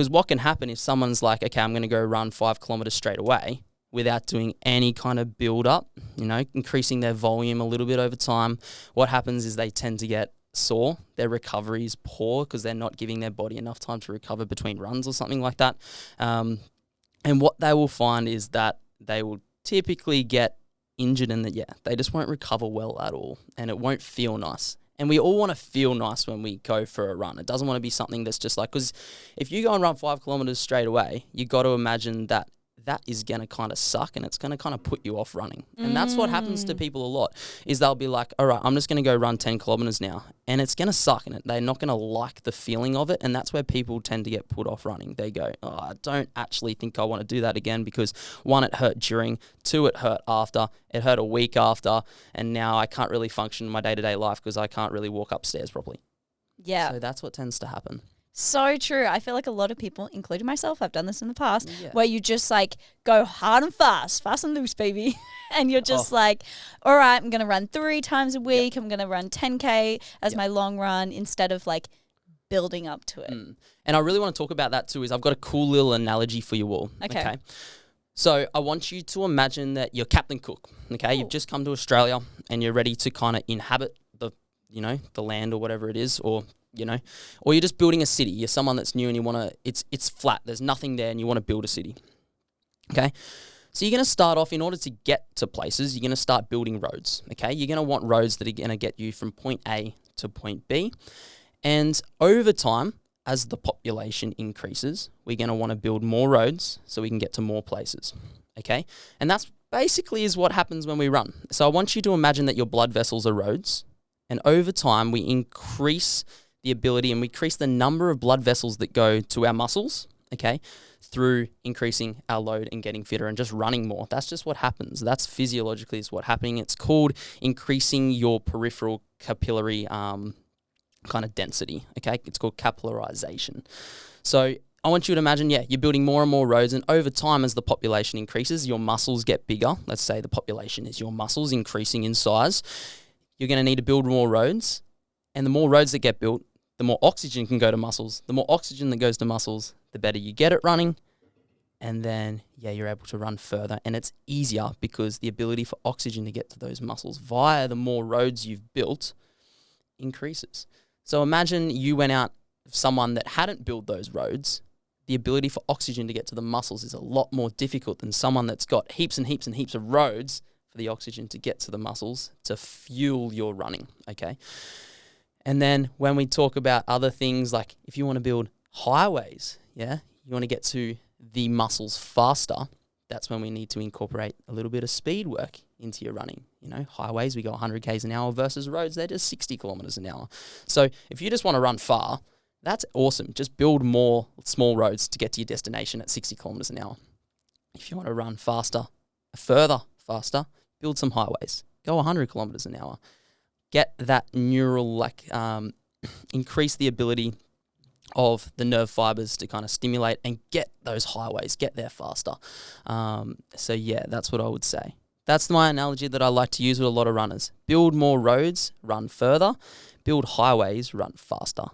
Because what can happen if someone's like, okay, I'm going to go run 5 kilometers straight away without doing any kind of build up, increasing their volume a little bit over time, what happens is they tend to get sore. Their recovery is poor because they're not giving their body enough time to recover between runs or something like that. And what they will find is that they will typically get injured and they just won't recover well at all, and it won't feel nice. And we all want to feel nice when we go for a run. It doesn't want to be something that's just like, because if you go and run 5 kilometers straight away, you got to imagine that is going to kind of suck, and it's going to kind of put you off running. And that's what happens to people a lot, is they'll be like, all right, I'm just going to go run 10 kilometers now. And it's going to suck, and they're not going to like the feeling of it. And that's where people tend to get put off running. They go, oh, I don't actually think I want to do that again because 1, it hurt during, 2, it hurt after, it hurt a week after, and now I can't really function in my day-to-day life because I can't really walk upstairs properly. Yeah. So that's what tends to happen. So true. I feel like a lot of people, including myself, I've done this in the past, where you just like go hard and fast and loose, baby. And you're just like, all right, I'm going to run 3 times a week. I'm going to run 10K as my long run instead of like building up to it. And I really want to talk about that too, is I've got a cool little analogy for you all. Okay. So I want you to imagine that you're Captain Cook. Okay. Ooh. You've just come to Australia and you're ready to kind of inhabit the land or whatever it is, or you're just building a city. You're someone that's new and you want to, it's flat. There's nothing there and you want to build a city. Okay. So you're going to start off, in order to get to places, you're going to start building roads. Okay. You're going to want roads that are going to get you from point A to point B. And over time, as the population increases, we're going to want to build more roads so we can get to more places. Okay. And that's basically is what happens when we run. So I want you to imagine that your blood vessels are roads. And over time, we increase the ability and we increase the number of blood vessels that go to our muscles, okay, through increasing our load and getting fitter and just running more. That's just what happens. That's physiologically is what's happening. It's called increasing your peripheral capillary kind of density, okay? It's called capillarization. So I want you to imagine, you're building more and more roads, and over time, as the population increases, your muscles get bigger. Let's say the population is your muscles increasing in size. You're going to need to build more roads, and the more roads that get built, the more oxygen can go to muscles. The more oxygen that goes to muscles, the better you get at running, and then, you're able to run further, and it's easier because the ability for oxygen to get to those muscles via the more roads you've built increases. So imagine you went out with someone that hadn't built those roads. The ability for oxygen to get to the muscles is a lot more difficult than someone that's got heaps and heaps and heaps of roads for the oxygen to get to the muscles to fuel your running, okay? And then when we talk about other things, like if you want to build highways, you want to get to the muscles faster, that's when we need to incorporate a little bit of speed work into your running. Highways, we go 100 k's an hour versus roads, they're just 60 kilometers an hour. So if you just want to run far, that's awesome. Just build more small roads to get to your destination at 60 kilometers an hour. If you want to run faster, faster, build some highways. Go 100 kilometers an hour. Get that neural, increase the ability of the nerve fibers to kind of stimulate and get those highways, get there faster. That's what I would say. That's my analogy that I like to use with a lot of runners. Build more roads, run further. Build highways, run faster.